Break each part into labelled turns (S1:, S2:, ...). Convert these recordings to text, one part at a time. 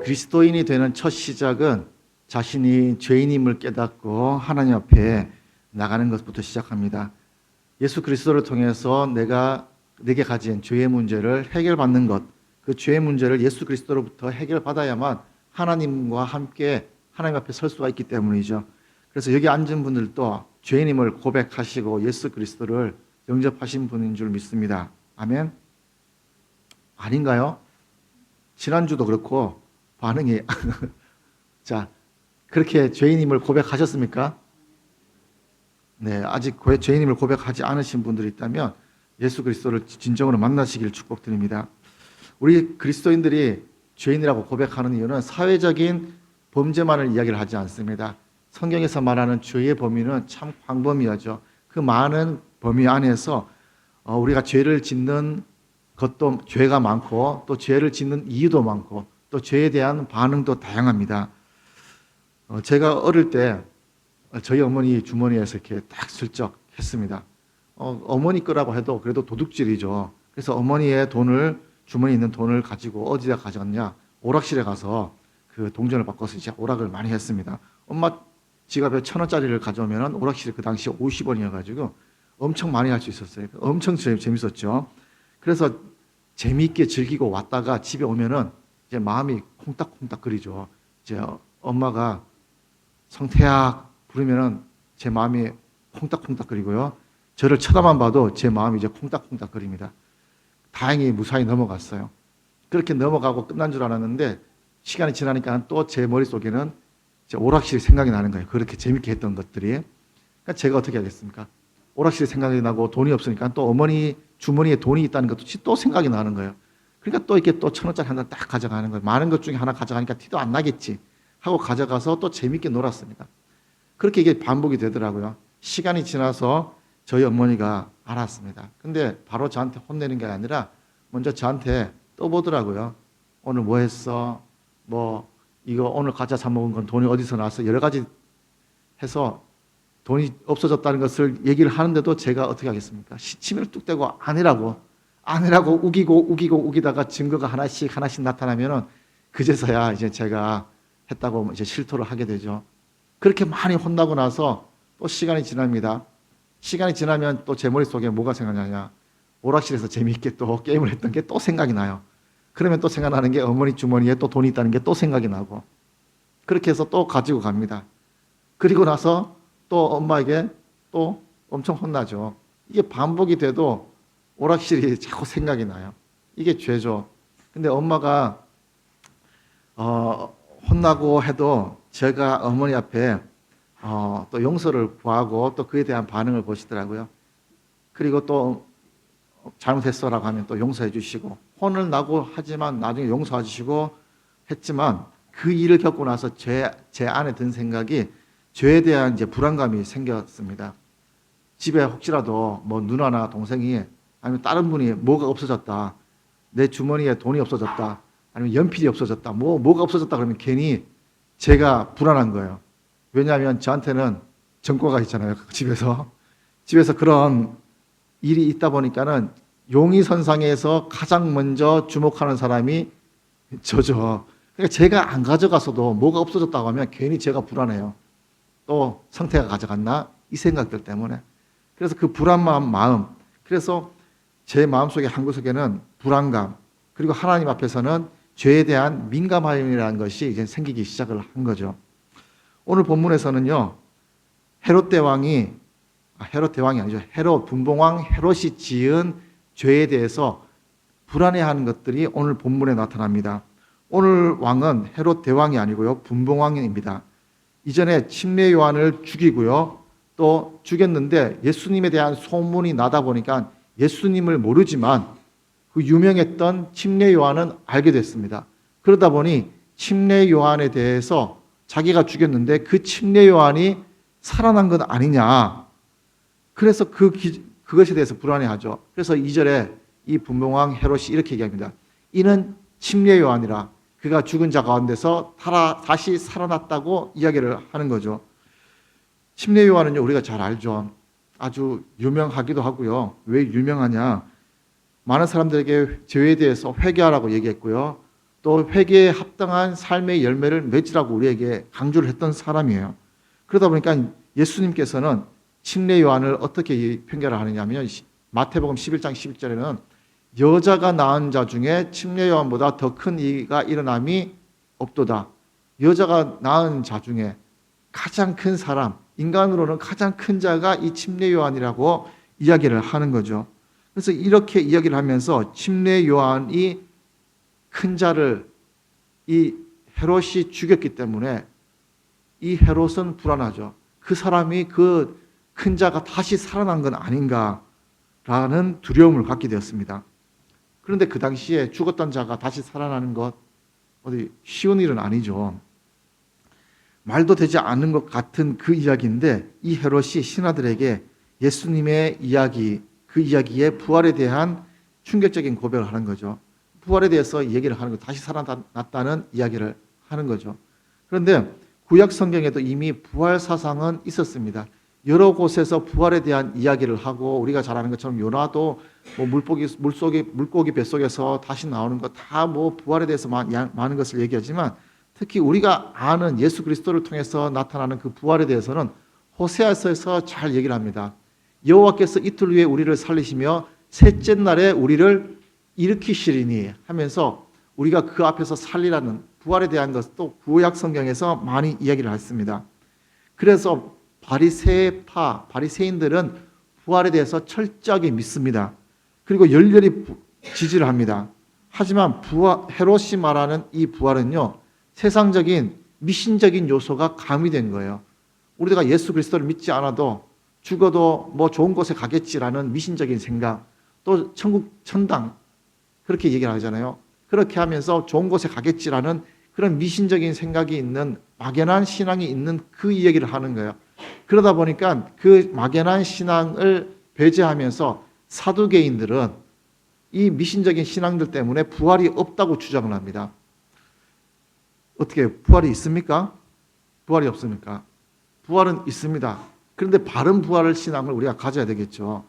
S1: 그리스도인이 되는 첫 시작은 자신이 죄인임을 깨닫고 하나님 앞에 나가는 것부터 시작합니다. 예수 그리스도를 통해서 내게 가진 죄의 문제를 해결받는 것, 그 죄의 문제를 예수 그리스도로부터 해결받아야만 하나님과 함께 하나님 앞에 설 수가 있기 때문이죠. 그래서 여기 앉은 분들도 죄인임을 고백하시고 예수 그리스도를 영접하신 분인 줄 믿습니다. 아멘? 아닌가요? 지난주도 그렇고 반응이 자, 그렇게 죄인임을 고백하셨습니까? 네, 아직 죄인임을 고백하지 않으신 분들이 있다면 예수 그리스도를 진정으로 만나시길 축복드립니다. 우리 그리스도인들이 죄인이라고 고백하는 이유는 사회적인 범죄만을 이야기를 하지 않습니다. 성경에서 말하는 죄의 범위는 참 광범위하죠. 그 많은 범위 안에서 우리가 죄를 짓는 것도 죄가 많고, 또 죄를 짓는 이유도 많고, 또 죄에 대한 반응도 다양합니다. 제가 어릴 때 저희 어머니 주머니에서 이렇게 딱 슬쩍 했습니다. 어머니 거라고 해도 그래도 도둑질이죠. 그래서 어머니의 돈을, 주머니에 있는 돈을 가지고 어디다 가져갔냐? 오락실에 가서 그 동전을 바꿔서 이제 오락을 많이 했습니다. 엄마 지갑에 1,000원짜리를 가져오면 오락실이 그 당시 50원이어가지고 엄청 많이 할 수 있었어요. 엄청 재밌었죠. 그래서 재미있게 즐기고 왔다가 집에 오면은 이제 마음이 콩닥콩닥거리죠. 이제 엄마가 성태야 부르면은 제 마음이 콩닥콩닥거리고요. 저를 쳐다만 봐도 제 마음이 이제 콩닥콩닥거립니다. 다행히 무사히 넘어갔어요. 그렇게 넘어가고 끝난 줄 알았는데 시간이 지나니까 또 제 머릿속에는 이제 오락실이 생각이 나는 거예요. 그렇게 재밌게 했던 것들이. 그러니까 제가 어떻게 하겠습니까? 오락실이 생각이 나고 돈이 없으니까 또 어머니 주머니에 돈이 있다는 것도 또 생각이 나는 거예요. 그러니까 또 이렇게 또 1,000원짜리 하나 딱 가져가는 거예요. 많은 것 중에 하나 가져가니까 티도 안 나겠지 하고 가져가서 또 재밌게 놀았습니다. 그렇게 이게 반복이 되더라고요. 시간이 지나서 저희 어머니가 알았습니다. 근데 바로 저한테 혼내는 게 아니라 먼저 저한테 떠보더라고요. 오늘 뭐 했어? 뭐 이거 오늘 과자 사 먹은 건 돈이 어디서 나왔어? 여러 가지 해서 돈이 없어졌다는 것을 얘기를 하는데도 제가 어떻게 하겠습니까? 시치미를 뚝 떼고 아니라고 우기다가 증거가 하나씩 나타나면은 그제서야 이제 제가 했다고 이제 실토를 하게 되죠. 그렇게 많이 혼나고 나서 또 시간이 지납니다. 시간이 지나면 또 제 머릿속에 뭐가 생각나냐? 오락실에서 재미있게 또 게임을 했던 게 또 생각이 나요. 그러면 또 생각나는 게 어머니 주머니에 또 돈이 있다는 게 또 생각이 나고, 그렇게 해서 또 가지고 갑니다. 그리고 나서 또 엄마에게 또 엄청 혼나죠. 이게 반복이 돼도 오락실이 자꾸 생각이 나요. 이게 죄죠. 근데 엄마가 혼나고 해도 제가 어머니 앞에 또 용서를 구하고 또 그에 대한 반응을 보시더라고요. 그리고 또 잘못했어라고 하면 또 용서해 주시고, 혼을 나고 하지만 나중에 용서해 주시고 했지만 그 일을 겪고 나서 제 안에 든 생각이 죄에 대한 이제 불안감이 생겼습니다. 집에 혹시라도 뭐 누나나 동생이 아니면 다른 분이 뭐가 없어졌다, 내 주머니에 돈이 없어졌다, 아니면 연필이 없어졌다, 뭐가 없어졌다 그러면 괜히 제가 불안한 거예요. 왜냐하면 저한테는 전과가 있잖아요. 집에서 그런 일이 있다 보니까는 용의선상에서 가장 먼저 주목하는 사람이 저죠. 그러니까 제가 안 가져가서도 뭐가 없어졌다고 하면 괜히 제가 불안해요. 또 성태가 가져갔나? 이 생각들 때문에. 그래서 그 불안한 마음, 그래서 제 마음속에 한 구석에는 불안감, 그리고 하나님 앞에서는 죄에 대한 민감함이라는 것이 이제 생기기 시작을 한 거죠. 오늘 본문에서는요, 헤롯 대왕이 아니죠. 분봉왕 헤롯이 지은 죄에 대해서 불안해하는 것들이 오늘 본문에 나타납니다. 오늘 왕은 헤롯 대왕이 아니고요, 분봉왕입니다. 이전에 침례 요한을 죽이고요, 또 죽였는데 예수님에 대한 소문이 나다 보니까 예수님을 모르지만 그 유명했던 침례 요한은 알게 됐습니다. 그러다 보니 침례 요한에 대해서 자기가 죽였는데 그 침례 요한이 살아난 것 아니냐, 그래서 그것에 대해서 불안해하죠. 그래서 2절에 이 분봉왕 헤롯이 이렇게 얘기합니다. 이는 침례 요한이라. 그가 죽은 자 가운데서 다시 살아났다고 이야기를 하는 거죠. 침례 요한은요, 우리가 잘 알죠. 아주 유명하기도 하고요. 왜 유명하냐? 많은 사람들에게 죄에 대해서 회개하라고 얘기했고요. 또 회개에 합당한 삶의 열매를 맺으라고 우리에게 강조를 했던 사람이에요. 그러다 보니까 예수님께서는 침례 요한을 어떻게 편결을 하느냐면 마태복음 11장 11절에는 여자가 낳은 자 중에 침례 요한보다 더 큰 이가 일어남이 없도다. 여자가 낳은 자 중에 가장 큰 사람, 인간으로는 가장 큰 자가 이 침례 요한이라고 이야기를 하는 거죠. 그래서 이렇게 이야기를 하면서 침례 요한이 큰 자를 이 헤롯이 죽였기 때문에 이 헤롯은 불안하죠. 그 사람이 그 큰 자가 다시 살아난 건 아닌가라는 두려움을 갖게 되었습니다. 그런데 그 당시에 죽었던 자가 다시 살아나는 것 어디 쉬운 일은 아니죠. 말도 되지 않는 것 같은 그 이야기인데 이 헤롯이 신하들에게 예수님의 이야기, 그 이야기의 부활에 대한 충격적인 고백을 하는 거죠. 부활에 대해서 얘기를 하는 거, 다시 살아났다는 이야기를 하는 거죠. 그런데 구약 성경에도 이미 부활 사상은 있었습니다. 여러 곳에서 부활에 대한 이야기를 하고 우리가 잘 아는 것처럼 요나도 뭐 물고기 뱃속에서 다시 나오는 거 다 뭐 부활에 대해서 많은 것을 얘기하지만 특히 우리가 아는 예수 그리스도를 통해서 나타나는 그 부활에 대해서는 호세아서에서 잘 얘기를 합니다. 여호와께서 이틀 후에 우리를 살리시며 셋째 날에 우리를 일으키시리니 하면서 우리가 그 앞에서 살리라는 부활에 대한 것도 구약 성경에서 많이 이야기를 했습니다. 그래서 바리새인들은 부활에 대해서 철저하게 믿습니다. 그리고 열렬히 지지를 합니다. 하지만 헤롯이 말하는 이 부활은요, 세상적인 미신적인 요소가 가미된 거예요. 우리가 예수 그리스도를 믿지 않아도 죽어도 뭐 좋은 곳에 가겠지라는 미신적인 생각, 또 천당 그렇게 얘기를 하잖아요. 그렇게 하면서 좋은 곳에 가겠지라는 그런 미신적인 생각이 있는 막연한 신앙이 있는 그 이야기를 하는 거예요. 그러다 보니까 그 막연한 신앙을 배제하면서 사두개인들은 이 미신적인 신앙들 때문에 부활이 없다고 주장을 합니다. 어떻게 부활이 있습니까? 부활이 없습니까? 부활은 있습니다. 그런데 바른 부활을 신앙을 우리가 가져야 되겠죠.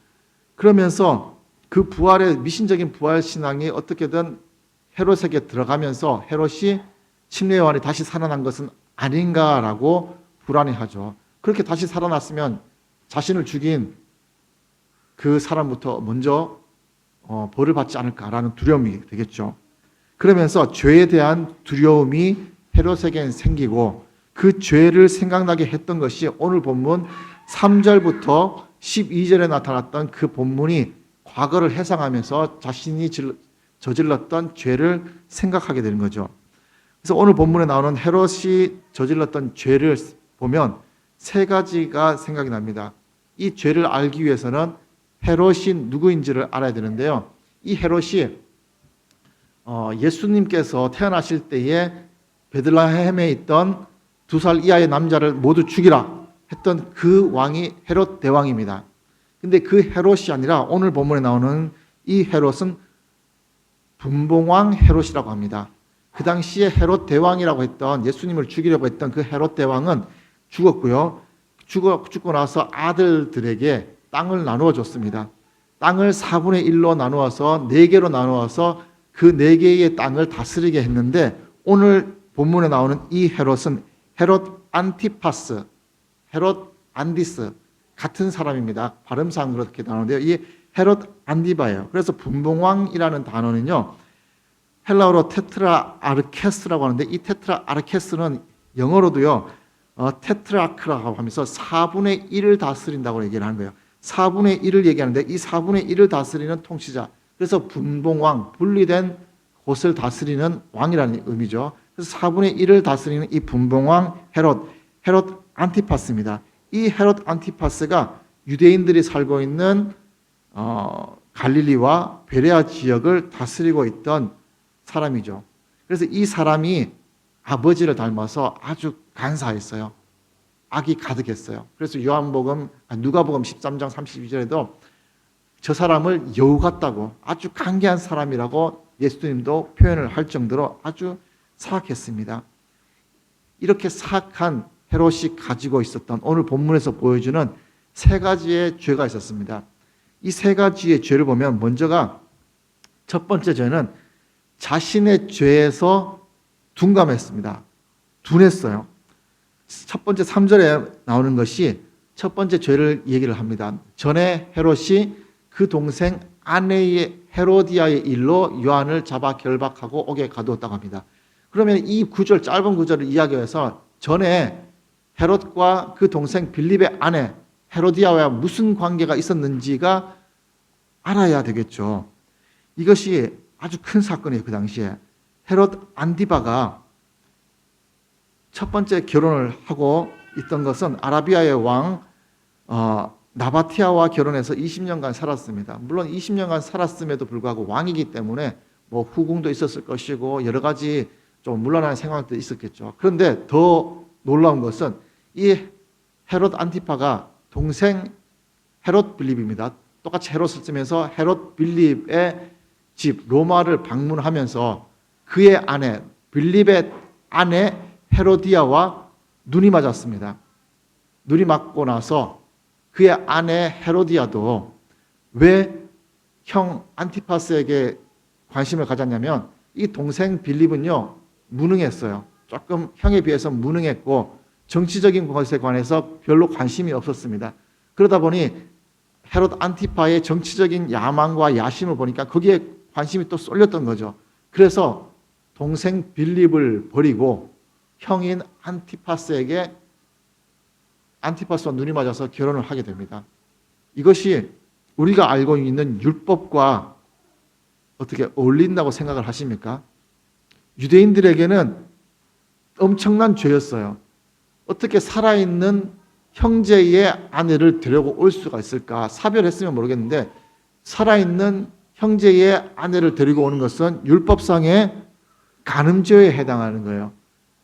S1: 그러면서 그 부활의 미신적인 부활 신앙이 어떻게든 헤롯에게 들어가면서 헤롯이 침례 요한이 다시 살아난 것은 아닌가라고 불안해하죠. 그렇게 다시 살아났으면 자신을 죽인 그 사람부터 먼저 벌을 받지 않을까라는 두려움이 되겠죠. 그러면서 죄에 대한 두려움이 헤롯에겐 생기고 그 죄를 생각나게 했던 것이 오늘 본문 3절부터 12절에 나타났던 그 본문이 과거를 회상하면서 자신이 저질렀던 죄를 생각하게 되는 거죠. 그래서 오늘 본문에 나오는 헤롯이 저질렀던 죄를 보면 세 가지가 생각이 납니다. 이 죄를 알기 위해서는 헤롯이 누구인지를 알아야 되는데요. 이 헤롯이 예수님께서 태어나실 때에 베들레헴에 있던 2살 이하의 남자를 모두 죽이라 했던 그 왕이 헤롯 대왕입니다. 근데 그 헤롯이 아니라 오늘 본문에 나오는 이 헤롯은 분봉왕 헤롯이라고 합니다. 그 당시에 헤롯 대왕이라고 했던 예수님을 죽이려고 했던 그 헤롯 대왕은 죽었고요. 죽고 나서 아들들에게 땅을 나누어 줬습니다. 땅을 4분의 1로 나누어서 4개로 나누어서 그 4개의 땅을 다스리게 했는데 오늘 본문에 나오는 이 헤롯은 헤롯 안티파스, 헤롯 안디스 같은 사람입니다. 발음상 그렇게 나오는데요. 이 헤롯 안디바예요. 그래서 분봉왕이라는 단어는요. 헬라어로 테트라 아르케스라고 하는데 이 테트라 아르케스는 영어로도요. 테트라크라고 하면서 4분의 1을 다스린다고 얘기를 하는 거예요. 4분의 1을 얘기하는데 이 4분의 1을 다스리는 통치자. 그래서 분봉왕, 분리된 곳을 다스리는 왕이라는 의미죠. 그래서 4분의 1을 다스리는 이 분봉왕 헤롯 안티파스입니다. 이 헤롯 안티파스가 유대인들이 살고 있는 갈릴리와 베레아 지역을 다스리고 있던 사람이죠. 그래서 이 사람이 아버지를 닮아서 아주 간사했어요. 악이 가득했어요. 그래서 누가복음 13장 32절에도 저 사람을 여우 같다고 아주 강계한 사람이라고 예수님도 표현을 할 정도로 아주 사악했습니다. 이렇게 사악한 헤롯이 가지고 있었던 오늘 본문에서 보여주는 세 가지의 죄가 있었습니다. 이 세 가지의 죄를 보면 먼저가 첫 번째 죄는 자신의 죄에서 둔감했습니다. 둔했어요. 첫 번째 3절에 나오는 것이 첫 번째 죄를 얘기를 합니다. 전에 헤롯이 그 동생 아내의 헤로디아의 일로 요한을 잡아 결박하고 옥에 가두었다고 합니다. 그러면 이 구절, 짧은 구절을 이야기해서 전에 헤롯과 그 동생 빌립의 아내 헤로디아와 무슨 관계가 있었는지가 알아야 되겠죠. 이것이 아주 큰 사건이에요. 그 당시에 헤롯 안디바가 첫 번째 결혼을 하고 있던 것은 아라비아의 왕 나바티아와 결혼해서 20년간 살았습니다. 물론 20년간 살았음에도 불구하고 왕이기 때문에 뭐 후궁도 있었을 것이고 여러 가지 좀 물러나는 생각도 있었겠죠. 그런데 더 놀라운 것은 이 헤롯 안티파가 동생 헤롯 빌립입니다. 똑같이 헤롯을 쓰면서 헤롯 빌립의 집 로마를 방문하면서 그의 아내 빌립의 아내 헤로디아와 눈이 맞았습니다. 눈이 맞고 나서 그의 아내 헤로디아도 왜 형 안티파스에게 관심을 가졌냐면 이 동생 빌립은요 무능했어요. 조금 형에 비해서 무능했고 정치적인 것에 관해서 별로 관심이 없었습니다. 그러다 보니 헤롯 안티파의 정치적인 야망과 야심을 보니까 거기에 관심이 또 쏠렸던 거죠. 그래서 동생 빌립을 버리고 형인 안티파스와 눈이 맞아서 결혼을 하게 됩니다. 이것이 우리가 알고 있는 율법과 어떻게 어울린다고 생각을 하십니까? 유대인들에게는 엄청난 죄였어요. 어떻게 살아있는 형제의 아내를 데려올 수가 있을까? 사별했으면 모르겠는데 살아있는 형제의 아내를 데리고 오는 것은 율법상의 간음죄에 해당하는 거예요.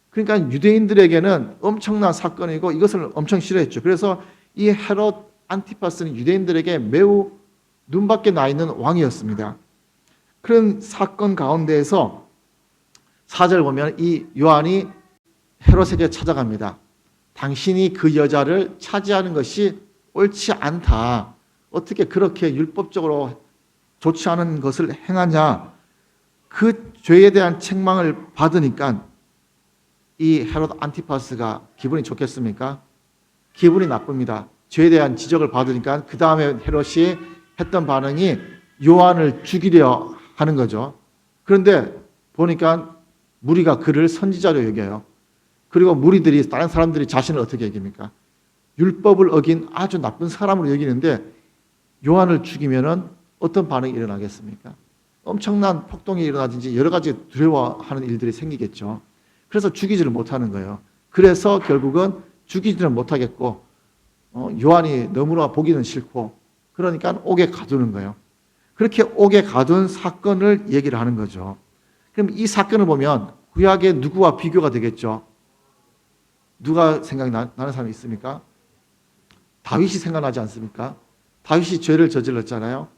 S1: 그러니까 유대인들에게는 엄청난 사건이고 이것을 엄청 싫어했죠. 그래서 이 헤롯 안티파스는 유대인들에게 매우 눈밖에 나 있는 왕이었습니다. 그런 사건 가운데에서 4절 보면 이 요한이 헤롯에게 찾아갑니다. 당신이 그 여자를 차지하는 것이 옳지 않다. 어떻게 그렇게 율법적으로 좋지 않은 것을 행하냐. 그 죄에 대한 책망을 받으니까 이 헤롯 안티파스가 기분이 좋겠습니까? 기분이 나쁩니다. 죄에 대한 지적을 받으니까 그 다음에 헤롯이 했던 반응이 요한을 죽이려 하는 거죠. 그런데 보니까 무리가 그를 선지자로 여겨요. 그리고 무리들이 다른 사람들이 자신을 어떻게 여깁니까? 율법을 어긴 아주 나쁜 사람으로 여기는데 요한을 죽이면은 어떤 반응이 일어나겠습니까? 엄청난 폭동이 일어나든지 여러 가지 두려워하는 일들이 생기겠죠. 그래서 죽이지를 못하는 거예요. 그래서 결국은 죽이지는 못하겠고 요한이 너무나 보기는 싫고 그러니까 옥에 가두는 거예요. 그렇게 옥에 가둔 사건을 얘기를 하는 거죠. 그럼 이 사건을 보면 구약의 누구와 비교가 되겠죠? 누가 생각나는 사람이 있습니까? 다윗이 생각나지 않습니까? 다윗이 죄를 저질렀잖아요.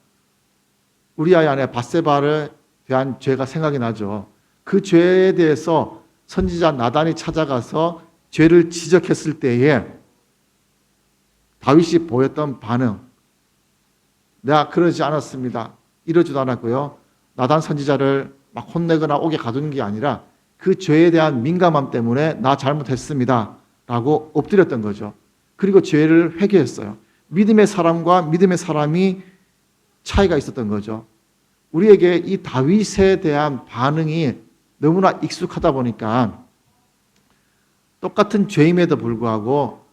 S1: 우리아의 아내 밧세바를 대한 죄가 생각이 나죠. 그 죄에 대해서 선지자 나단이 찾아가서 죄를 지적했을 때에 다윗이 보였던 반응, 내가 그러지 않았습니다. 이러지도 않았고요. 나단 선지자를 막 혼내거나 옥에 가두는 게 아니라 그 죄에 대한 민감함 때문에 나 잘못했습니다 라고 엎드렸던 거죠. 그리고 죄를 회개했어요. 믿음의 사람과 믿음의 사람이 차이가 있었던 거죠. 우리에게 이 다윗에 대한 반응이 너무나 익숙하다 보니까 똑같은 죄임에도 불구하고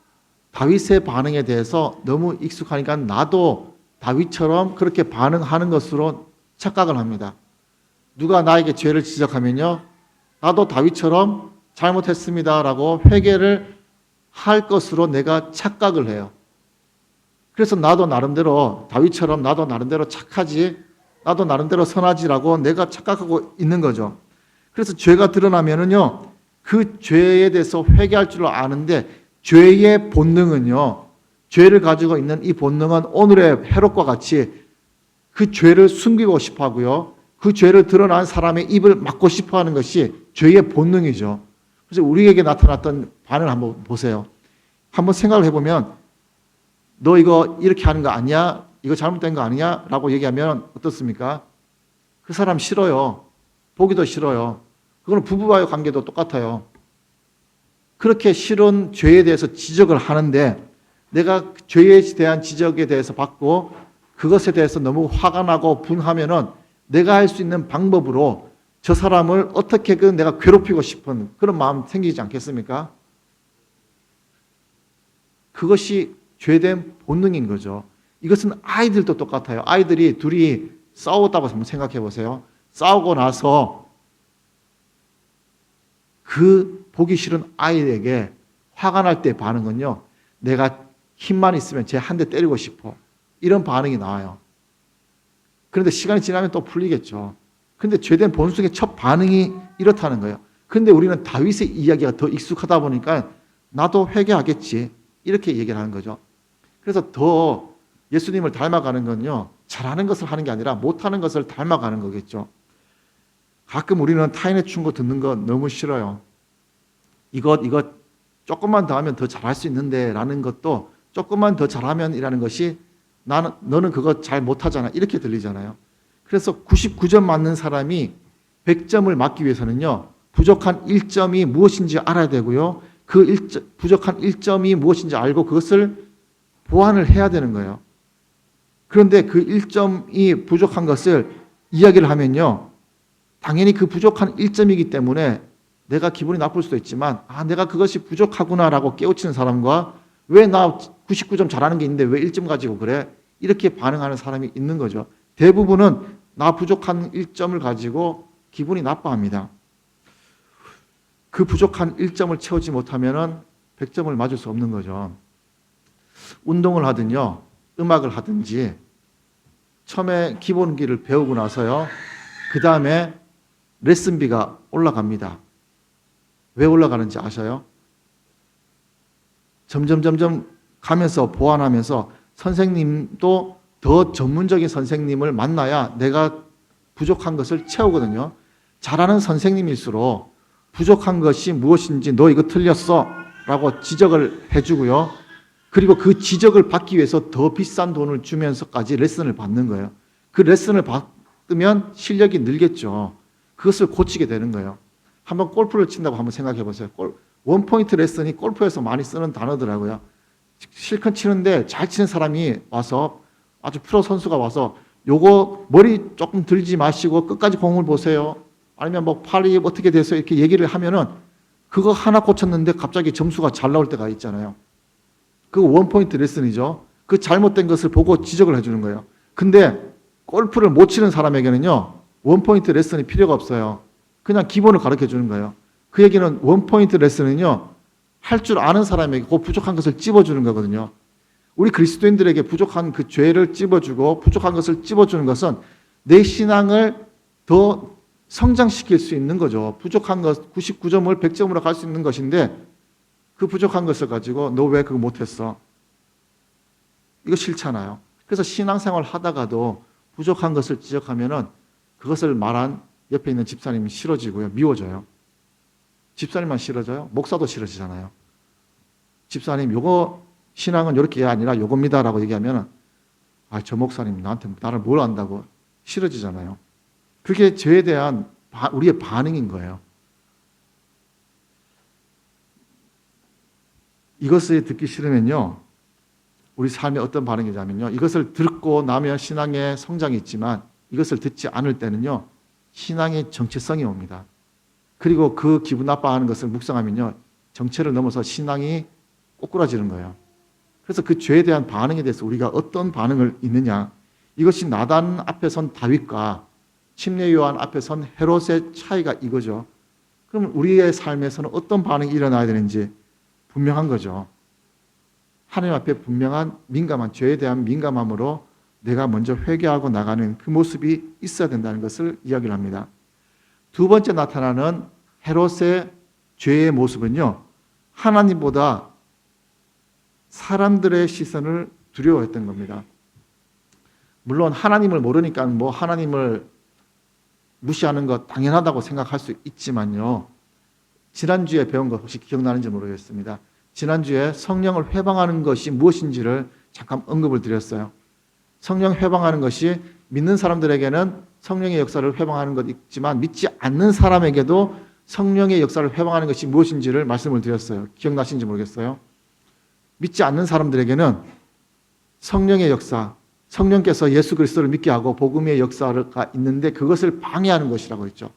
S1: 다윗의 반응에 대해서 너무 익숙하니까 나도 다윗처럼 그렇게 반응하는 것으로 착각을 합니다. 누가 나에게 죄를 지적하면요, 나도 다윗처럼 잘못했습니다라고 회개를 할 것으로 내가 착각을 해요. 그래서 나도 나름대로 다윗처럼 나도 나름대로 착하지, 나도 나름대로 선하지라고 내가 착각하고 있는 거죠. 그래서 죄가 드러나면은요, 그 죄에 대해서 회개할 줄 아는데 죄의 본능은요, 죄를 가지고 있는 이 본능은 오늘의 헤롯과 같이 그 죄를 숨기고 싶어 하고요, 그 죄를 드러난 사람의 입을 막고 싶어 하는 것이 죄의 본능이죠. 그래서 우리에게 나타났던 반응을 한번 보세요. 한번 생각을 해보면 너 이거 이렇게 하는 거 아니야? 이거 잘못된 거 아니냐? 라고 얘기하면 어떻습니까? 그 사람 싫어요. 보기도 싫어요. 그거는 부부와의 관계도 똑같아요. 그렇게 싫은 죄에 대해서 지적을 하는데 내가 죄에 대한 지적에 대해서 받고 그것에 대해서 너무 화가 나고 분하면은 내가 할 수 있는 방법으로 저 사람을 어떻게든 내가 괴롭히고 싶은 그런 마음 생기지 않겠습니까? 그것이 죄된 본능인 거죠. 이것은 아이들도 똑같아요. 아이들이 둘이 싸웠다고 한번 생각해 보세요. 싸우고 나서 그 보기 싫은 아이에게 화가 날 때 반응은요. 내가 힘만 있으면 쟤 한 대 때리고 싶어. 이런 반응이 나와요. 그런데 시간이 지나면 또 풀리겠죠. 그런데 죄된 본성의 첫 반응이 이렇다는 거예요. 그런데 우리는 다윗의 이야기가 더 익숙하다 보니까 나도 회개하겠지. 이렇게 얘기를 하는 거죠. 그래서 더 예수님을 닮아가는 건요. 잘하는 것을 하는 게 아니라 못하는 것을 닮아가는 거겠죠. 가끔 우리는 타인의 충고 듣는 거 너무 싫어요. 이것 조금만 더 하면 더 잘할 수 있는데 라는 것도 조금만 더 잘하면 이라는 것이 너는 그거 잘 못하잖아. 이렇게 들리잖아요. 그래서 99점 맞는 사람이 100점을 맞기 위해서는요. 부족한 1점이 무엇인지 알아야 되고요. 그 부족한 1점이 무엇인지 알고 그것을 보완을 해야 되는 거예요. 그런데 그 1점이 부족한 것을 이야기를 하면요. 당연히 그 부족한 1점이기 때문에 내가 기분이 나쁠 수도 있지만 내가 그것이 부족하구나라고 깨우치는 사람과 왜 나 99점 잘하는 게 있는데 왜 1점 가지고 그래? 이렇게 반응하는 사람이 있는 거죠. 대부분은 나 부족한 1점을 가지고 기분이 나빠합니다. 그 부족한 1점을 채우지 못하면 100점을 맞을 수 없는 거죠. 운동을 하든요. 음악을 하든지 처음에 기본기를 배우고 나서요. 그 다음에 레슨비가 올라갑니다. 왜 올라가는지 아셔요? 점점 가면서 보완하면서 선생님도 더 전문적인 선생님을 만나야 내가 부족한 것을 채우거든요. 잘하는 선생님일수록 부족한 것이 무엇인지 너 이거 틀렸어 라고 지적을 해주고요. 그리고 그 지적을 받기 위해서 더 비싼 돈을 주면서까지 레슨을 받는 거예요. 그 레슨을 받으면 실력이 늘겠죠. 그것을 고치게 되는 거예요. 한번 골프를 친다고 한번 생각해 보세요. 원포인트 레슨이 골프에서 많이 쓰는 단어더라고요. 실컷 치는데 잘 치는 사람이 와서 아주 프로 선수가 와서 요거 머리 조금 들지 마시고 끝까지 공을 보세요. 아니면 뭐 팔이 어떻게 돼서 이렇게 얘기를 하면은 그거 하나 고쳤는데 갑자기 점수가 잘 나올 때가 있잖아요. 그거 원포인트 레슨이죠. 그 잘못된 것을 보고 지적을 해주는 거예요. 근데 골프를 못 치는 사람에게는요. 원포인트 레슨이 필요가 없어요. 그냥 기본을 가르쳐 주는 거예요. 그 얘기는 원포인트 레슨은요. 할 줄 아는 사람에게 그 부족한 것을 찝어주는 거거든요. 우리 그리스도인들에게 부족한 그 죄를 찝어주고 부족한 것을 찝어주는 것은 내 신앙을 더 성장시킬 수 있는 거죠. 부족한 것 99점을 100점으로 갈 수 있는 것인데 그 부족한 것을 가지고 너 왜 그거 못했어? 이거 싫잖아요. 그래서 신앙생활 하다가도 부족한 것을 지적하면은 그것을 말한 옆에 있는 집사님이 싫어지고요. 미워져요. 집사님만 싫어져요? 목사도 싫어지잖아요. 집사님 요거 신앙은 이렇게 아니라 요겁니다라고 얘기하면 저 목사님 나한테 나를 뭘 안다고 싫어지잖아요. 그게 죄에 대한 우리의 반응인 거예요. 이것을 듣기 싫으면요. 우리 삶에 어떤 반응이냐면요. 이것을 듣고 나면 신앙의 성장이 있지만 이것을 듣지 않을 때는요. 신앙의 정체성이 옵니다. 그리고 그 기분 나빠하는 것을 묵상하면요. 정체를 넘어서 신앙이 꼬꾸라지는 거예요. 그래서 그 죄에 대한 반응에 대해서 우리가 어떤 반응을 있느냐. 이것이 나단 앞에 선 다윗과 침례 요한 앞에 선 헤롯의 차이가 이거죠. 그럼 우리의 삶에서는 어떤 반응이 일어나야 되는지 분명한 거죠. 하나님 앞에 분명한 민감한 죄에 대한 민감함으로 내가 먼저 회개하고 나가는 그 모습이 있어야 된다는 것을 이야기를 합니다. 두 번째 나타나는 헤롯의 죄의 모습은요. 하나님보다 사람들의 시선을 두려워했던 겁니다. 물론 하나님을 모르니까 하나님을 무시하는 것 당연하다고 생각할 수 있지만요. 지난주에 배운 거 혹시 기억나는지 모르겠습니다. 지난주에 성령을 회방하는 것이 무엇인지를 잠깐 언급을 드렸어요. 성령 회방하는 것이 믿는 사람들에게는 성령의 역사를 회방하는 것 있지만 믿지 않는 사람에게도 성령의 역사를 회방하는 것이 무엇인지를 말씀을 드렸어요. 기억나시는지 모르겠어요. 믿지 않는 사람들에게는 성령의 역사, 성령께서 예수 그리스도를 믿게 하고 복음의 역사가 있는데 그것을 방해하는 것이라고 했죠.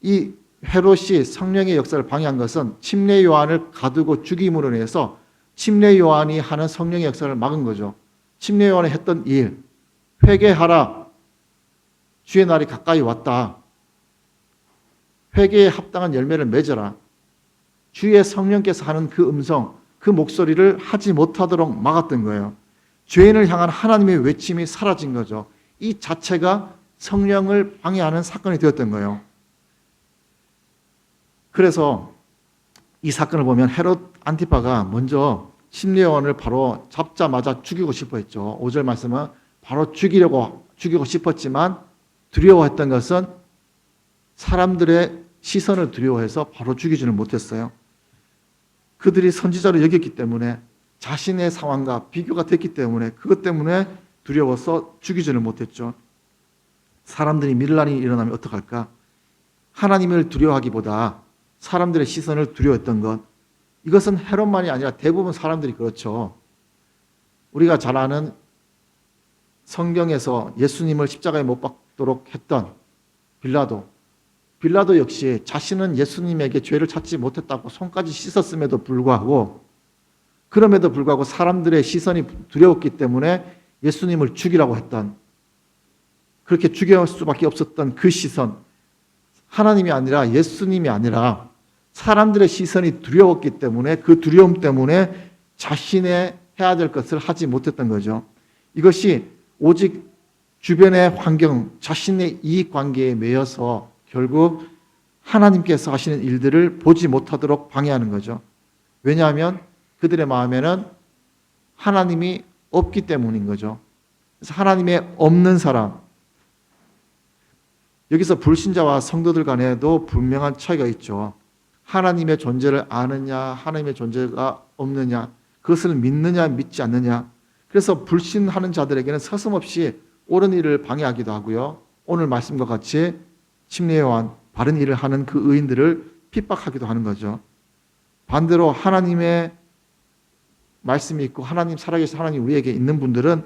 S1: 이 헤롯이 성령의 역사를 방해한 것은 침례 요한을 가두고 죽임으로 인해서 침례 요한이 하는 성령의 역사를 막은 거죠. 침례 요한이 했던 일, 회개하라, 주의 날이 가까이 왔다, 회개에 합당한 열매를 맺어라, 주의 성령께서 하는 그 음성, 그 목소리를 하지 못하도록 막았던 거예요. 죄인을 향한 하나님의 외침이 사라진 거죠. 이 자체가 성령을 방해하는 사건이 되었던 거예요. 그래서 이 사건을 보면 헤롯 안티파가 먼저 침례 요한을 바로 잡자마자 죽이고 싶어 했죠. 5절 말씀은 바로 죽이고 싶었지만 두려워했던 것은 사람들의 시선을 두려워해서 바로 죽이지는 못했어요. 그들이 선지자로 여겼기 때문에 자신의 상황과 비교가 됐기 때문에 그것 때문에 두려워서 죽이지는 못했죠. 사람들이 믿을 날이 일어나면 어떡할까? 하나님을 두려워하기보다 사람들의 시선을 두려워했던 것, 이것은 헤롯만이 아니라 대부분 사람들이 그렇죠. 우리가 잘 아는 성경에서 예수님을 십자가에 못 박도록 했던 빌라도 역시 자신은 예수님에게 죄를 찾지 못했다고 손까지 씻었음에도 불구하고 사람들의 시선이 두려웠기 때문에 예수님을 죽이라고 했던, 그렇게 죽일 수밖에 없었던 그 시선, 하나님이 아니라 예수님이 아니라 사람들의 시선이 두려웠기 때문에 그 두려움 때문에 자신의 해야 될 것을 하지 못했던 거죠. 이것이 오직 주변의 환경, 자신의 이익관계에 매여서 결국 하나님께서 하시는 일들을 보지 못하도록 방해하는 거죠. 왜냐하면 그들의 마음에는 하나님이 없기 때문인 거죠. 그래서 하나님의 없는 사람, 여기서 불신자와 성도들 간에도 분명한 차이가 있죠. 하나님의 존재를 아느냐, 하나님의 존재가 없느냐, 그것을 믿느냐, 믿지 않느냐. 그래서 불신하는 자들에게는 서슴없이 옳은 일을 방해하기도 하고요. 오늘 말씀과 같이 침례 요한, 바른 일을 하는 그 의인들을 핍박하기도 하는 거죠. 반대로 하나님의 말씀이 있고 하나님 살아계신 하나님 우리에게 있는 분들은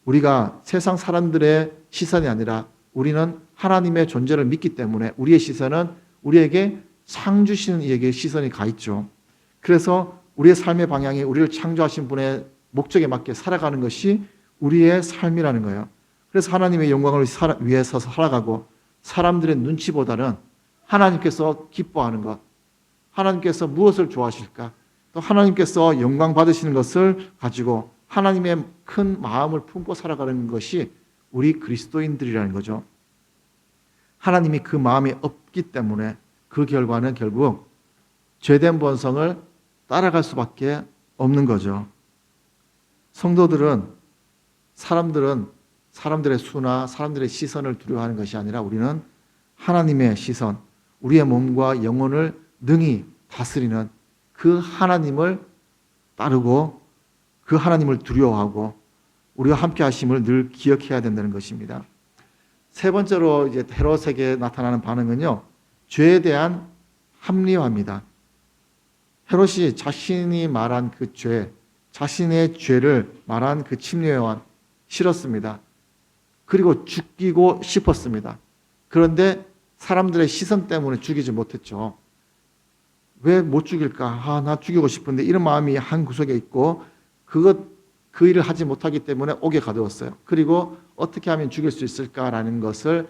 S1: 우리가 세상 사람들의 시선이 아니라 우리는 하나님의 존재를 믿기 때문에 우리의 시선은 우리에게 상 주시는 이에게 시선이 가 있죠. 그래서 우리의 삶의 방향이 우리를 창조하신 분의 목적에 맞게 살아가는 것이 우리의 삶이라는 거예요. 그래서 하나님의 영광을 위해서 살아가고 사람들의 눈치보다는 하나님께서 기뻐하는 것, 하나님께서 무엇을 좋아하실까, 또 하나님께서 영광 받으시는 것을 가지고 하나님의 큰 마음을 품고 살아가는 것이 우리 그리스도인들이라는 거죠. 하나님이 그 마음이 없기 때문에 그 결과는 결국 죄된 본성을 따라갈 수밖에 없는 거죠. 성도들은 사람들의 수나 사람들의 시선을 두려워하는 것이 아니라 우리는 하나님의 시선, 우리의 몸과 영혼을 능히 다스리는 그 하나님을 따르고 그 하나님을 두려워하고 우리와 함께 하심을 늘 기억해야 된다는 것입니다. 세 번째로 이제 헤롯에게 나타나는 반응은요, 죄에 대한 합리화입니다. 헤롯이 자신이 말한 그 죄, 자신의 죄를 말한 그 침례 요한 싫었습니다. 그리고 죽이고 싶었습니다. 그런데 사람들의 시선 때문에 죽이지 못했죠. 왜 못 죽일까? 나 죽이고 싶은데 이런 마음이 한 구석에 있고 그 일을 하지 못하기 때문에 옥에 가두었어요. 그리고 어떻게 하면 죽일 수 있을까라는 것을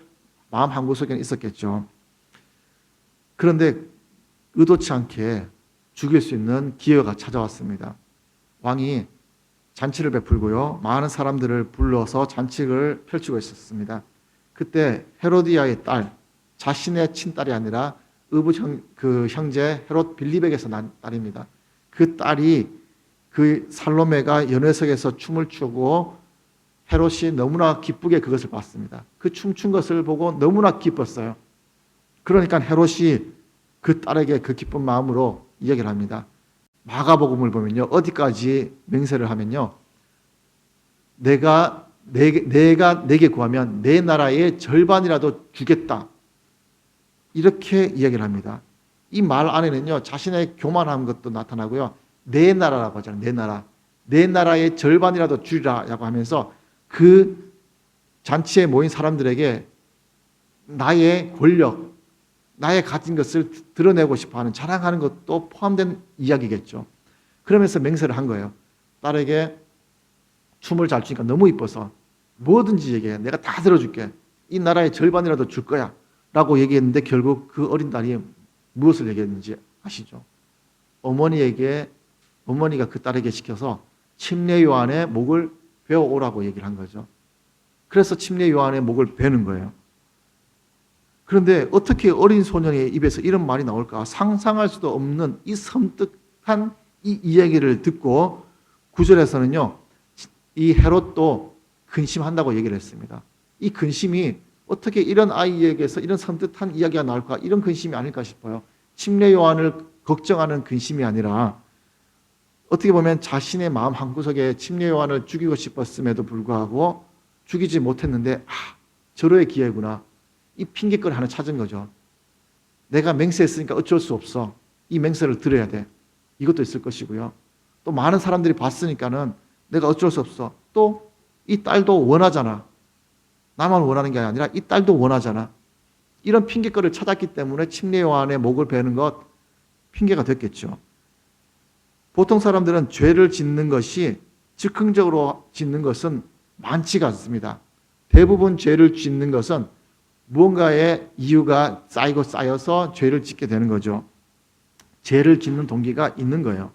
S1: 마음 한 구석에는 있었겠죠. 그런데 의도치 않게 죽일 수 있는 기회가 찾아왔습니다. 왕이 잔치를 베풀고요, 많은 사람들을 불러서 잔치를 펼치고 있었습니다. 그때 헤로디아의 딸, 자신의 친딸이 아니라 그 형제 헤롯 빌립에게서 난 딸입니다. 그 딸이 그 살로메가 연회석에서 춤을 추고 헤롯이 너무나 기쁘게 그것을 봤습니다. 그 춤춘 것을 보고 너무나 기뻤어요. 그러니까 헤롯이 그 딸에게 그 기쁜 마음으로 이야기를 합니다. 마가복음을 보면요, 어디까지 맹세를 하면요, 내가 내게 구하면 내 나라의 절반이라도 주겠다, 이렇게 이야기를 합니다. 이 말 안에는요, 자신의 교만한 것도 나타나고요, 내 나라라고 하잖아요. 내 나라의 절반이라도 주리라고 하면서 그 잔치에 모인 사람들에게 나의 권력, 나의 가진 것을 드러내고 싶어하는, 자랑하는 것도 포함된 이야기겠죠. 그러면서 맹세를 한 거예요. 딸에게 춤을 잘 추니까 너무 이뻐서 뭐든지 얘기해. 내가 다 들어줄게. 이 나라의 절반이라도 줄 거야 라고 얘기했는데, 결국 그 어린 딸이 무엇을 얘기했는지 아시죠? 어머니가 그 딸에게 시켜서 침례 요한의 목을 베어오라고 얘기를 한 거죠. 그래서 침례 요한의 목을 베는 거예요. 그런데 어떻게 어린 소년의 입에서 이런 말이 나올까? 상상할 수도 없는 이 섬뜩한 이 이야기를 듣고 9절에서는요, 이 헤롯도 근심한다고 얘기를 했습니다. 이 근심이 어떻게 이런 아이에게서 이런 섬뜩한 이야기가 나올까? 이런 근심이 아닐까 싶어요. 침례 요한을 걱정하는 근심이 아니라, 어떻게 보면 자신의 마음 한구석에 침례 요한을 죽이고 싶었음에도 불구하고 죽이지 못했는데, 절호의 기회구나, 이 핑계거리 하나 찾은 거죠. 내가 맹세했으니까 어쩔 수 없어, 이 맹세를 들어야 돼, 이것도 있을 것이고요. 또 많은 사람들이 봤으니까는 내가 어쩔 수 없어, 또 이 딸도 원하잖아, 나만 원하는 게 아니라 이 딸도 원하잖아, 이런 핑계거리를 찾았기 때문에 침례 요한의 목을 베는 것 핑계가 됐겠죠. 보통 사람들은 죄를 짓는 것이, 즉흥적으로 짓는 것은 많지가 않습니다. 대부분 죄를 짓는 것은 무언가의 이유가 쌓여서 죄를 짓게 되는 거죠. 죄를 짓는 동기가 있는 거예요.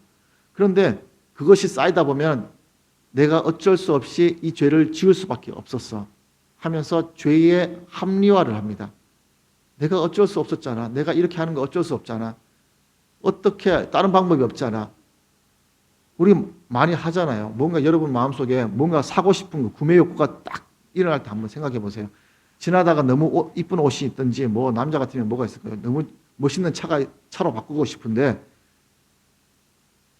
S1: 그런데 그것이 쌓이다 보면 내가 어쩔 수 없이 이 죄를 지을 수밖에 없었어 하면서 죄의 합리화를 합니다. 내가 어쩔 수 없었잖아, 내가 이렇게 하는 거 어쩔 수 없잖아, 어떻게 다른 방법이 없잖아. 우리 많이 하잖아요. 뭔가 여러분 마음속에 뭔가 사고 싶은 거, 구매 욕구가 딱 일어날 때 한번 생각해 보세요. 지나다가 너무 이쁜 옷이 있든지, 뭐 남자 같으면 뭐가 있을까요? 너무 멋있는 차로 바꾸고 싶은데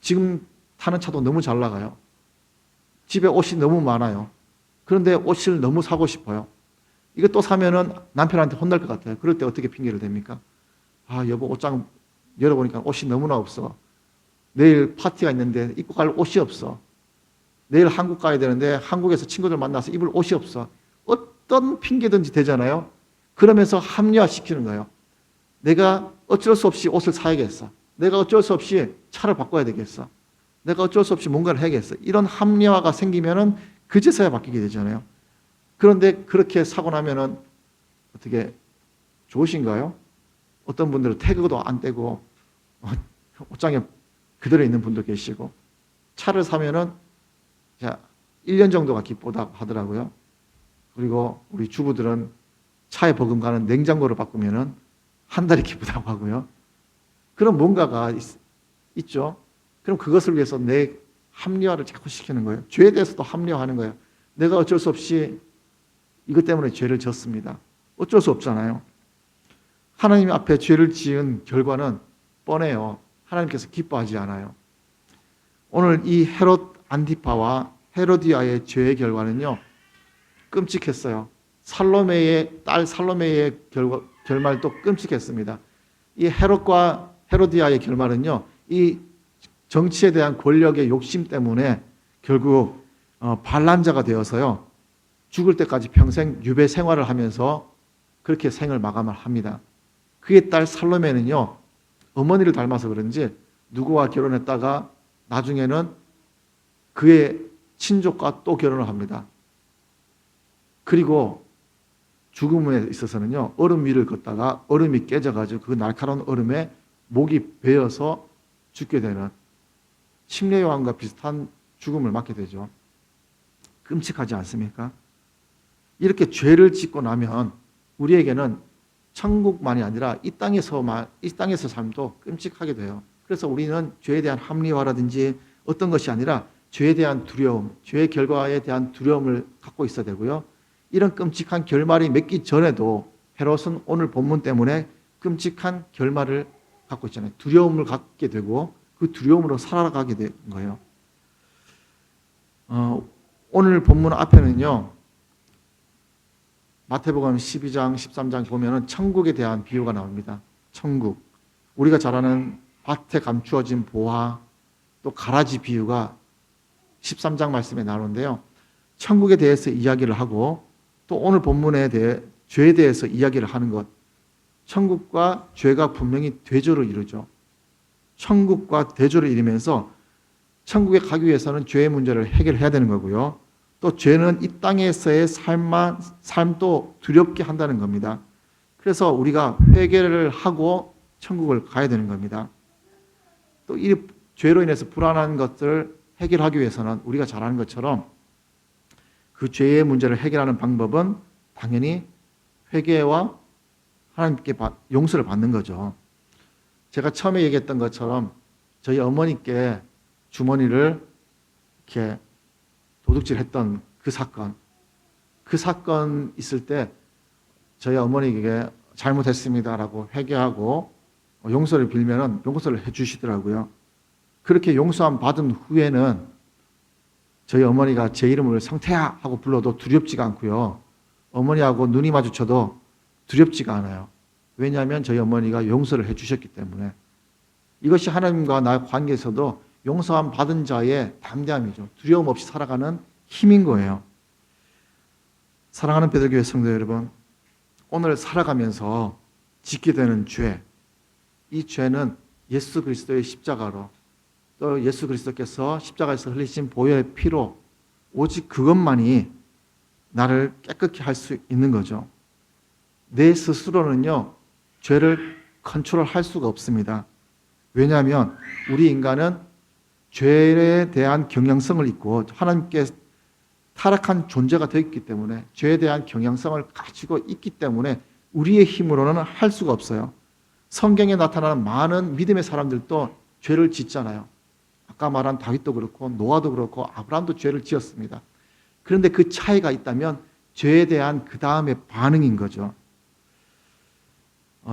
S1: 지금 타는 차도 너무 잘 나가요. 집에 옷이 너무 많아요. 그런데 옷을 너무 사고 싶어요. 이거 또 사면은 남편한테 혼날 것 같아요. 그럴 때 어떻게 핑계를 댑니까? 여보, 옷장 열어보니까 옷이 너무나 없어. 내일 파티가 있는데 입고 갈 옷이 없어. 내일 한국 가야 되는데 한국에서 친구들 만나서 입을 옷이 없어. 어떤 핑계든지 되잖아요. 그러면서 합리화시키는 거예요. 내가 어쩔 수 없이 옷을 사야겠어. 내가 어쩔 수 없이 차를 바꿔야 되겠어. 내가 어쩔 수 없이 뭔가를 해야겠어. 이런 합리화가 생기면은 그제서야 바뀌게 되잖아요. 그런데 그렇게 사고 나면은 어떻게 좋으신가요? 어떤 분들은 태그도 안 떼고 옷장에 그대로 있는 분도 계시고, 차를 사면은 1년 정도가 기쁘다고 하더라고요. 그리고 우리 주부들은 차에 버금가는 냉장고를 바꾸면은 한 달이 기쁘다고 하고요. 그런 뭔가가 있죠. 그럼 그것을 위해서 내 합리화를 자꾸 시키는 거예요. 죄에 대해서도 합리화하는 거예요. 내가 어쩔 수 없이 이것 때문에 죄를 졌습니다. 어쩔 수 없잖아요. 하나님 앞에 죄를 지은 결과는 뻔해요. 하나님께서 기뻐하지 않아요. 오늘 이 헤롯 안티파와 헤로디아의 죄의 결과는요, 끔찍했어요. 살로메의 딸 살로메의 결말도 끔찍했습니다. 이 헤롯과 헤로디아의 결말은요, 이 정치에 대한 권력의 욕심 때문에 결국 반란자가 되어서요, 죽을 때까지 평생 유배 생활을 하면서 그렇게 생을 마감을 합니다. 그의 딸 살로메는요, 어머니를 닮아서 그런지 누구와 결혼했다가 나중에는 그의 친족과 또 결혼을 합니다. 그리고 죽음에 있어서는요, 얼음 위를 걷다가 얼음이 깨져가지고 그 날카로운 얼음에 목이 베어서 죽게 되는 침례 요한과 비슷한 죽음을 맞게 되죠. 끔찍하지 않습니까? 이렇게 죄를 짓고 나면 우리에게는 천국만이 아니라 이 땅에서 삶도 끔찍하게 돼요. 그래서 우리는 죄에 대한 합리화라든지 어떤 것이 아니라 죄에 대한 두려움, 죄의 결과에 대한 두려움을 갖고 있어야 되고요. 이런 끔찍한 결말이 맺기 전에도 헤롯은 오늘 본문 때문에 끔찍한 결말을 갖고 있잖아요. 두려움을 갖게 되고 그 두려움으로 살아가게 된 거예요. 오늘 본문 앞에는요. 마태복음 12장, 13장 보면은 천국에 대한 비유가 나옵니다. 천국. 우리가 잘 아는 밭에 감추어진 보화, 또 가라지 비유가 13장 말씀에 나오는데요. 천국에 대해서 이야기를 하고 또 오늘 본문에 대해 죄에 대해서 이야기를 하는 것. 천국과 죄가 분명히 대조를 이루죠. 천국과 대조를 이루면서 천국에 가기 위해서는 죄의 문제를 해결해야 되는 거고요. 또 죄는 이 땅에서의 삶도 두렵게 한다는 겁니다. 그래서 우리가 회개를 하고 천국을 가야 되는 겁니다. 또 이 죄로 인해서 불안한 것들을 해결하기 위해서는 우리가 잘 아는 것처럼 그 죄의 문제를 해결하는 방법은 당연히 회개와 하나님께 용서를 받는 거죠. 제가 처음에 얘기했던 것처럼 저희 어머니께 주머니를 이렇게 도둑질했던 그 사건 있을 때 저희 어머니에게 잘못했습니다라고 회개하고 용서를 빌면은 용서를 해주시더라고요. 그렇게 용서함 받은 후에는 저희 어머니가 제 이름을 성태야 하고 불러도 두렵지가 않고요. 어머니하고 눈이 마주쳐도 두렵지가 않아요. 왜냐하면 저희 어머니가 용서를 해주셨기 때문에. 이것이 하나님과 나의 관계에서도 용서함 받은 자의 담대함이죠. 두려움 없이 살아가는 힘인 거예요. 사랑하는 베들교회 성도 여러분, 오늘 살아가면서 짓게 되는 죄, 이 죄는 예수 그리스도의 십자가로 또 예수 그리스도께서 십자가에서 흘리신 보혈의 피로 오직 그것만이 나를 깨끗게 할 수 있는 거죠. 내 스스로는요, 죄를 컨트롤할 수가 없습니다. 왜냐하면 우리 인간은 죄에 대한 경향성을 있고 하나님께 타락한 존재가 되었기 때문에 죄에 대한 경향성을 가지고 있기 때문에 우리의 힘으로는 할 수가 없어요. 성경에 나타나는 많은 믿음의 사람들도 죄를 짓잖아요. 아까 말한 다윗도 그렇고 노아도 그렇고 아브라함도 죄를 지었습니다. 그런데 그 차이가 있다면 죄에 대한 그 다음의 반응인 거죠.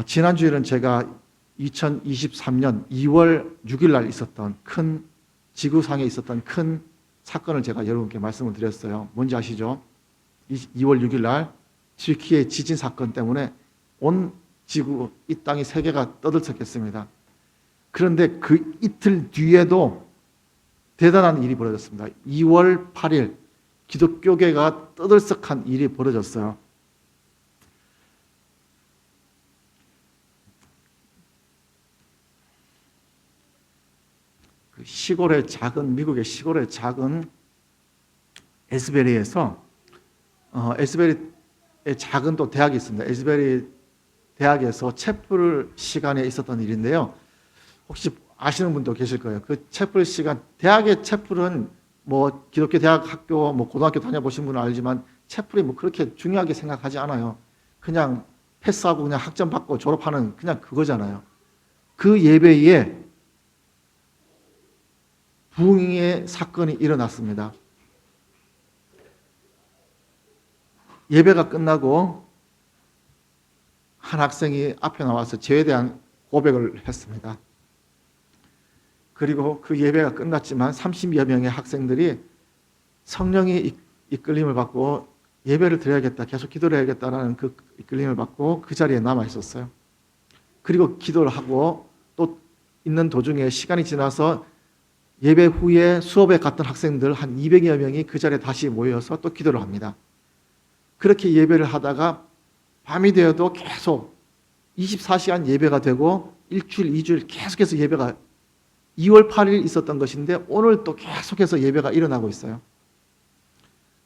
S1: 지난주에는 제가 2023년 2월 6일 날 있었던 지구상에 있었던 큰 사건을 제가 여러분께 말씀을 드렸어요. 뭔지 아시죠? 2월 6일 날 튀르키예 지진 사건 때문에 온 지구, 이 땅이 세계가 떠들썩했습니다. 그런데 그 이틀 뒤에도 대단한 일이 벌어졌습니다. 2월 8일 기독교계가 떠들썩한 일이 벌어졌어요. 미국의 시골의 작은 에스베리에서 에스베리의 작은 또 대학이 있습니다. 에스베리 대학에서 채플 시간에 있었던 일인데요. 혹시 아시는 분도 계실 거예요. 그 채플 시간, 대학의 채플은 뭐 기독교 대학 학교, 뭐 고등학교 다녀보신 분은 알지만 채플이 뭐 그렇게 중요하게 생각하지 않아요. 그냥 패스하고 그냥 학점 받고 졸업하는 그냥 그거잖아요. 그 예배에 부흥의 사건이 일어났습니다. 예배가 끝나고 한 학생이 앞에 나와서 죄에 대한 고백을 했습니다. 그리고 그 예배가 끝났지만 30여 명의 학생들이 성령의 이끌림을 받고 예배를 드려야겠다, 계속 기도를 해야겠다라는 그 이끌림을 받고 그 자리에 남아 있었어요. 그리고 기도를 하고 또 있는 도중에 시간이 지나서 예배 후에 수업에 갔던 학생들 한 200여 명이 그 자리에 다시 모여서 또 기도를 합니다. 그렇게 예배를 하다가 밤이 되어도 계속 24시간 예배가 되고 일주일, 2주일 계속해서 예배가 2월 8일 있었던 것인데 오늘 또 계속해서 예배가 일어나고 있어요.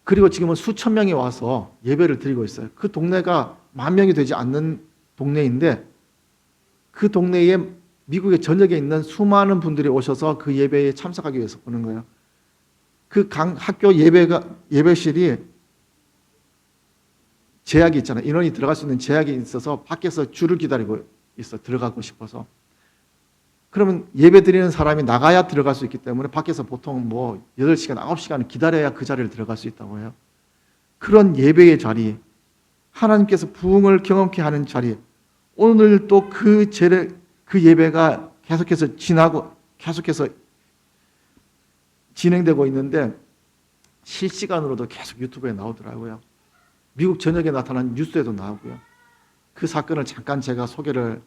S1: 그리고 지금은 수천 명이 와서 예배를 드리고 있어요. 그 동네가 10,000명이 되지 않는 동네인데 그 동네에 미국의 전역에 있는 수많은 분들이 오셔서 그 예배에 참석하기 위해서 오는 거예요. 그 학교 예배실이 제약이 있잖아요. 인원이 들어갈 수 있는 제약이 있어서 밖에서 줄을 기다리고 있어. 들어가고 싶어서. 그러면 예배 드리는 사람이 나가야 들어갈 수 있기 때문에 밖에서 보통 8시간, 9시간 기다려야 그 자리를 들어갈 수 있다고 해요. 그런 예배의 자리, 하나님께서 부흥을 경험케 하는 자리, 오늘 또 그 예배가 계속해서 계속해서 진행되고 있는데 실시간으로도 계속 유튜브에 나오더라고요. 미국 전역에 나타난 뉴스에도 나오고요. 그 사건을 잠깐 제가 소개를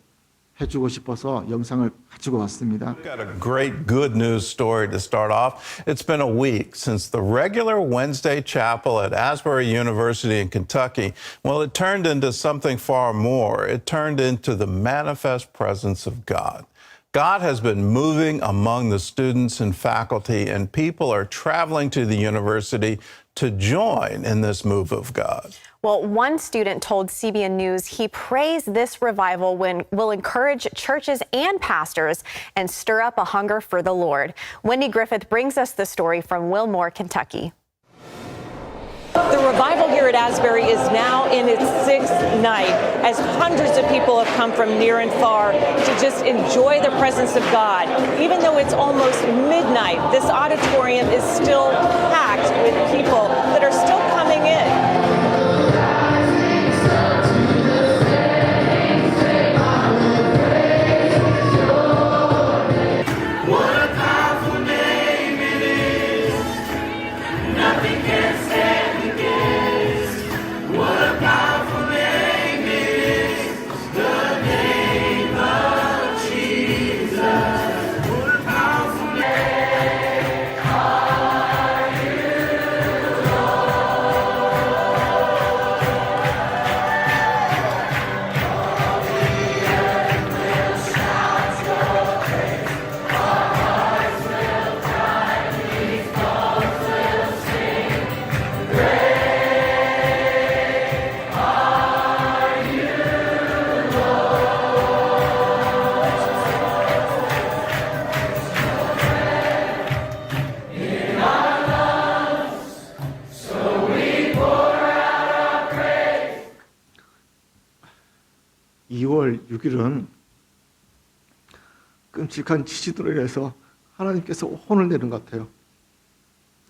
S1: 해주고 싶어서 영상을 가지고 왔습니다.
S2: I've got a great good news story to start off. It's been a week since the regular Wednesday chapel at Asbury University in Kentucky, well, it turned into something far more. It turned into the manifest presence of God. God has been moving among the students and faculty, and people are traveling to the university to join in this move of God.
S3: Well, one student told CBN News he prays this revival will encourage churches and pastors and stir up a hunger for the Lord. Wendy Griffith brings us the story from Wilmore, Kentucky.
S4: The revival here at Asbury is now in its 6th night, as hundreds of people have come from near and far to just enjoy the presence of God. Even though it's almost midnight, this auditorium is still packed with people that are still coming in.
S1: (2월 6일은) 끔찍한 지진으로 인해서 하나님께서 혼을 내는 것 같아요.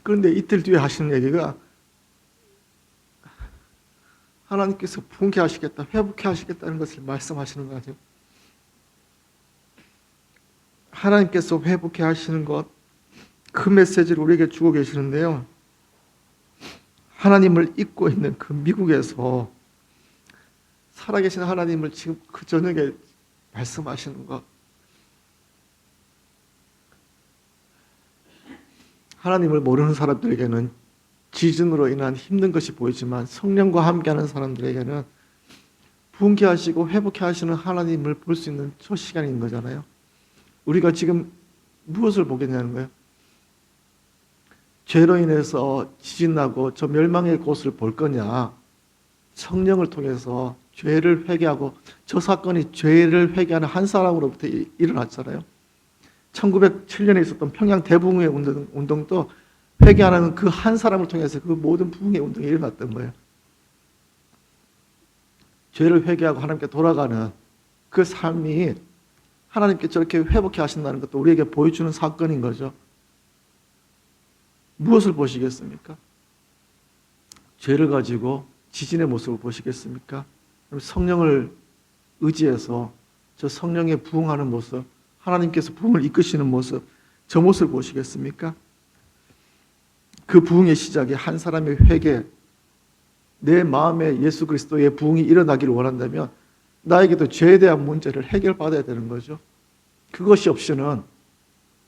S1: 그런데 이틀 뒤에 하시는 얘기가 하나님께서 부흥케 하시겠다, 회복케 하시겠다는 것을 말씀하시는 거 아니에요. 하나님께서 회복케 하시는 것, 그 메시지를 우리에게 주고 계시는데요. 하나님을 잊고 있는 그 미국에서 살아계신 하나님을 지금 그 저녁에 말씀하시는 것, 하나님을 모르는 사람들에게는 지진으로 인한 힘든 것이 보이지만 성령과 함께하는 사람들에게는 부흥케 하시고 회복케 하시는 하나님을 볼 수 있는 첫 시간인 거잖아요. 우리가 지금 무엇을 보겠냐는 거예요. 죄로 인해서 지진 나고 저 멸망의 곳을 볼 거냐, 성령을 통해서 죄를 회개하고, 저 사건이 죄를 회개하는 한 사람으로부터 일어났잖아요. 1907년에 있었던 평양 대부흥의 운동도 회개하는 그 한 사람을 통해서 그 모든 부흥의 운동이 일어났던 거예요. 죄를 회개하고 하나님께 돌아가는 그 삶이 하나님께 저렇게 회복해 하신다는 것도 우리에게 보여주는 사건인 거죠. 무엇을 보시겠습니까? 죄를 가지고 지진의 모습을 보시겠습니까? 성령을 의지해서 저 성령의 부흥하는 모습, 하나님께서 부흥을 이끄시는 모습, 저 모습을 보시겠습니까? 그 부흥의 시작이 한 사람의 회개, 내 마음에 예수 그리스도의 부흥이 일어나기를 원한다면 나에게도 죄에 대한 문제를 해결받아야 되는 거죠. 그것이 없이는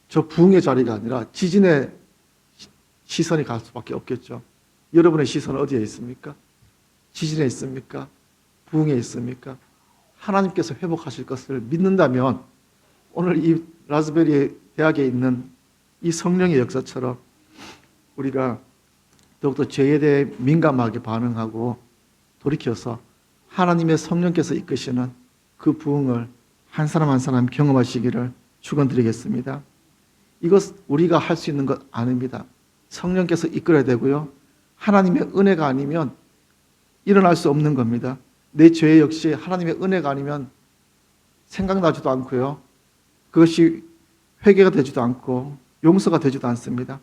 S1: 저 부흥의 자리가 아니라 지진의 시선이 갈 수밖에 없겠죠. 여러분의 시선은 어디에 있습니까? 지진에 있습니까? 부흥에 있습니까? 하나님께서 회복하실 것을 믿는다면 오늘 이 라즈베리 대학에 있는 이 성령의 역사처럼 우리가 더욱더 죄에 대해 민감하게 반응하고 돌이켜서 하나님의 성령께서 이끄시는 그 부흥을 한 사람 한 사람 경험하시기를 축원드리겠습니다. 이것 우리가 할 수 있는 것 아닙니다. 성령께서 이끌어야 되고요. 하나님의 은혜가 아니면 일어날 수 없는 겁니다. 내 죄 역시 하나님의 은혜가 아니면 생각나지도 않고요. 그것이 회개가 되지도 않고 용서가 되지도 않습니다.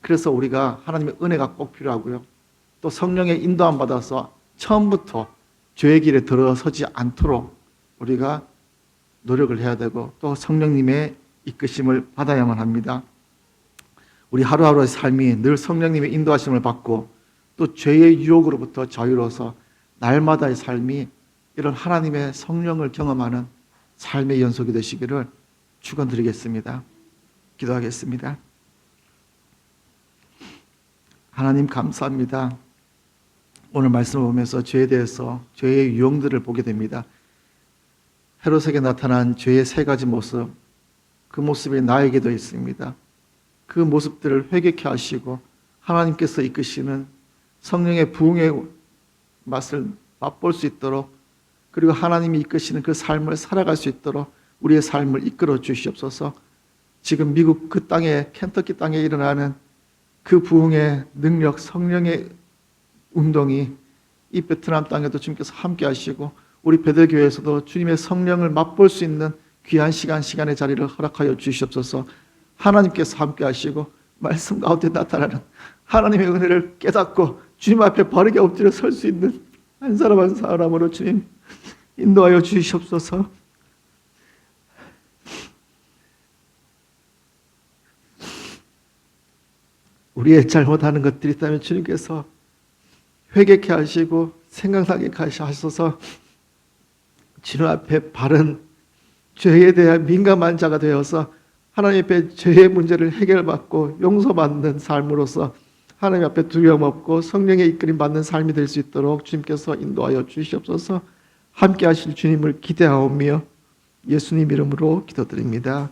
S1: 그래서 우리가 하나님의 은혜가 꼭 필요하고요. 또 성령의 인도함 받아서 처음부터 죄의 길에 들어서지 않도록 우리가 노력을 해야 되고 또 성령님의 이끄심을 받아야만 합니다. 우리 하루하루의 삶이 늘 성령님의 인도하심을 받고 또 죄의 유혹으로부터 자유로워서 날마다의 삶이 이런 하나님의 성령을 경험하는 삶의 연속이 되시기를 축원드리겠습니다. 기도하겠습니다. 하나님 감사합니다. 오늘 말씀을 보면서 죄에 대해서 죄의 유형들을 보게 됩니다. 헤롯에게 나타난 죄의 세 가지 모습, 그 모습이 나에게도 있습니다. 그 모습들을 회개케 하시고 하나님께서 이끄시는 성령의 부흥의 맛을 맛볼 수 있도록 그리고 하나님이 이끄시는 그 삶을 살아갈 수 있도록 우리의 삶을 이끌어 주시옵소서. 지금 미국 그 땅에 켄터키 땅에 일어나는 그 부흥의 능력, 성령의 운동이 이 베트남 땅에도 주님께서 함께 하시고 우리 베들교회에서도 주님의 성령을 맛볼 수 있는 귀한 시간의 자리를 허락하여 주시옵소서. 하나님께서 함께 하시고 말씀 가운데 나타나는 하나님의 은혜를 깨닫고 주님 앞에 바르게 엎드려 설 수 있는 한 사람 한 사람으로 주님 인도하여 주시옵소서. 우리의 잘못하는 것들이 있다면 주님께서 회개케 하시고 생각나게 하셔서 주님 앞에 바른 죄에 대한 민감한 자가 되어서 하나님 앞에 죄의 문제를 해결받고 용서받는 삶으로서 하나님 앞에 두려움 없고 성령의 이끌림 받는 삶이 될 수 있도록 주님께서 인도하여 주시옵소서. 함께 하실 주님을 기대하오며 예수님 이름으로 기도드립니다.